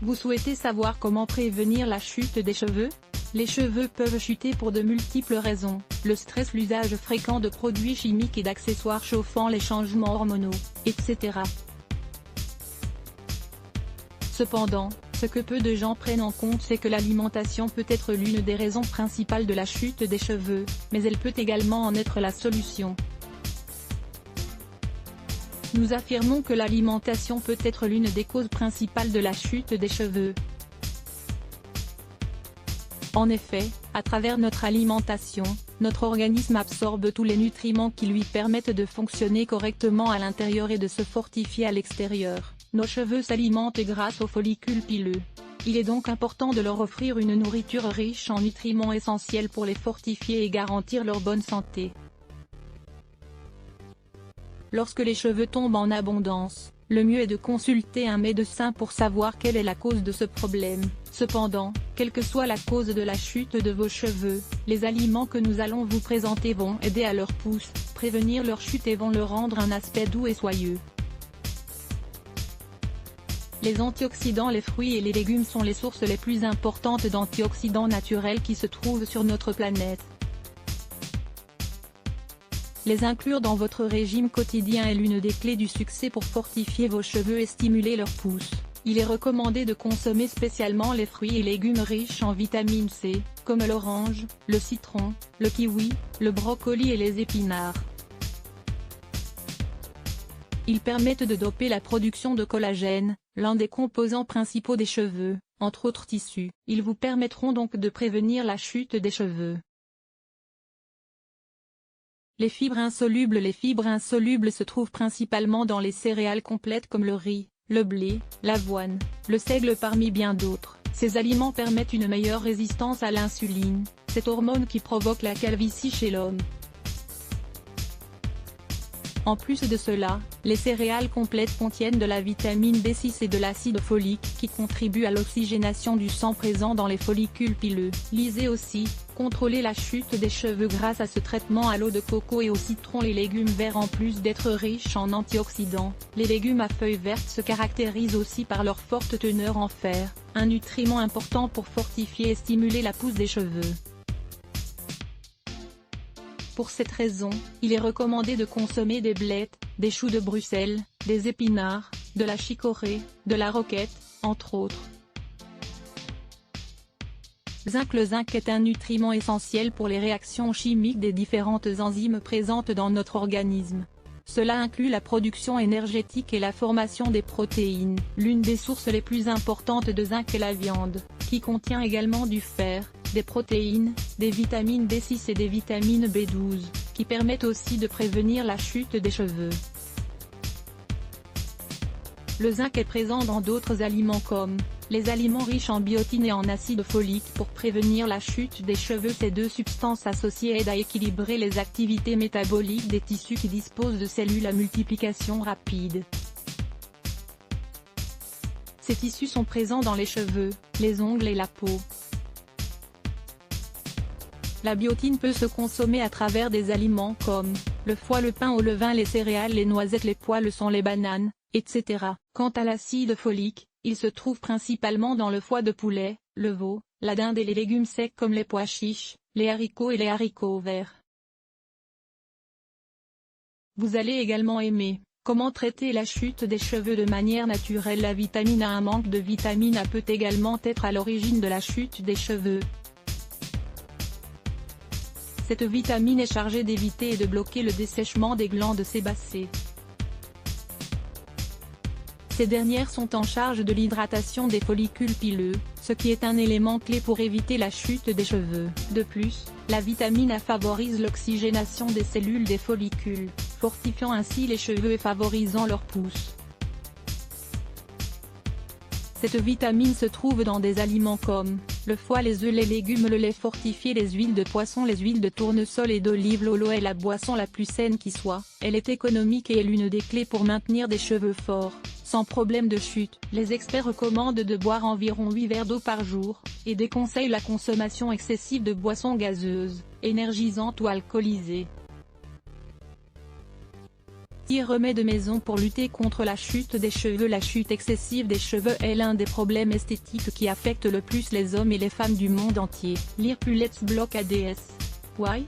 Vous souhaitez savoir comment prévenir la chute des cheveux? Les cheveux peuvent chuter pour de multiples raisons, le stress, l'usage fréquent de produits chimiques et d'accessoires chauffants, les changements hormonaux, etc. Cependant, ce que peu de gens prennent en compte, c'est que l'alimentation peut être l'une des raisons principales de la chute des cheveux, mais elle peut également en être la solution. Nous affirmons que l'alimentation peut être l'une des causes principales de la chute des cheveux. En effet, à travers notre alimentation, notre organisme absorbe tous les nutriments qui lui permettent de fonctionner correctement à l'intérieur et de se fortifier à l'extérieur. Nos cheveux s'alimentent grâce aux follicules pileux. Il est donc important de leur offrir une nourriture riche en nutriments essentiels pour les fortifier et garantir leur bonne santé. Lorsque les cheveux tombent en abondance, le mieux est de consulter un médecin pour savoir quelle est la cause de ce problème. Cependant, quelle que soit la cause de la chute de vos cheveux, les aliments que nous allons vous présenter vont aider à leur pousse, prévenir leur chute et vont leur rendre un aspect doux et soyeux. Les antioxydants, les fruits et les légumes sont les sources les plus importantes d'antioxydants naturels qui se trouvent sur notre planète. Les inclure dans votre régime quotidien est l'une des clés du succès pour fortifier vos cheveux et stimuler leur pousse. Il est recommandé de consommer spécialement les fruits et légumes riches en vitamine C, comme l'orange, le citron, le kiwi, le brocoli et les épinards. Ils permettent de doper la production de collagène, l'un des composants principaux des cheveux, entre autres tissus. Ils vous permettront donc de prévenir la chute des cheveux. Les fibres insolubles. Les fibres insolubles se trouvent principalement dans les céréales complètes comme le riz, le blé, l'avoine, le seigle parmi bien d'autres. Ces aliments permettent une meilleure résistance à l'insuline, cette hormone qui provoque la calvitie chez l'homme. En plus de cela, les céréales complètes contiennent de la vitamine B6 et de l'acide folique qui contribuent à l'oxygénation du sang présent dans les follicules pileux. Lisez aussi, contrôler la chute des cheveux grâce à ce traitement à l'eau de coco et au citron. Les légumes verts, en plus d'être riches en antioxydants, les légumes à feuilles vertes se caractérisent aussi par leur forte teneur en fer, un nutriment important pour fortifier et stimuler la pousse des cheveux. Pour cette raison, il est recommandé de consommer des blettes, des choux de Bruxelles, des épinards, de la chicorée, de la roquette, entre autres. Zinc. Le zinc est un nutriment essentiel pour les réactions chimiques des différentes enzymes présentes dans notre organisme. Cela inclut la production énergétique et la formation des protéines. L'une des sources les plus importantes de zinc est la viande, qui contient également du fer, des protéines, des vitamines B6 et des vitamines B12, qui permettent aussi de prévenir la chute des cheveux. Le zinc est présent dans d'autres aliments comme les aliments riches en biotine et en acide folique pour prévenir la chute des cheveux. Ces deux substances associées aident à équilibrer les activités métaboliques des tissus qui disposent de cellules à multiplication rapide. Ces tissus sont présents dans les cheveux, les ongles et la peau. La biotine peut se consommer à travers des aliments comme le foie, le pain au levain, les céréales, les noisettes, les pois, le sang, les bananes, etc. Quant à l'acide folique, il se trouve principalement dans le foie de poulet, le veau, la dinde et les légumes secs comme les pois chiches, les haricots et les haricots verts. Vous allez également aimer comment traiter la chute des cheveux de manière naturelle. La vitamine A. Un manque de vitamine A peut également être à l'origine de la chute des cheveux. Cette vitamine est chargée d'éviter et de bloquer le dessèchement des glandes sébacées. Ces dernières sont en charge de l'hydratation des follicules pileux, ce qui est un élément clé pour éviter la chute des cheveux. De plus, la vitamine A favorise l'oxygénation des cellules des follicules, fortifiant ainsi les cheveux et favorisant leur pousse. Cette vitamine se trouve dans des aliments comme le foie, les œufs, les légumes, le lait fortifié, les huiles de poisson, les huiles de tournesol et d'olive. L'eau est la boisson la plus saine qui soit. Elle est économique et est l'une des clés pour maintenir des cheveux forts, sans problème de chute. Les experts recommandent de boire environ 8 verres d'eau par jour, et déconseillent la consommation excessive de boissons gazeuses, énergisantes ou alcoolisées. Remède maison pour lutter contre la chute des cheveux. La chute excessive des cheveux est l'un des problèmes esthétiques qui affectent le plus les hommes et les femmes du monde entier. Lire plus Let's Block ADS. Why?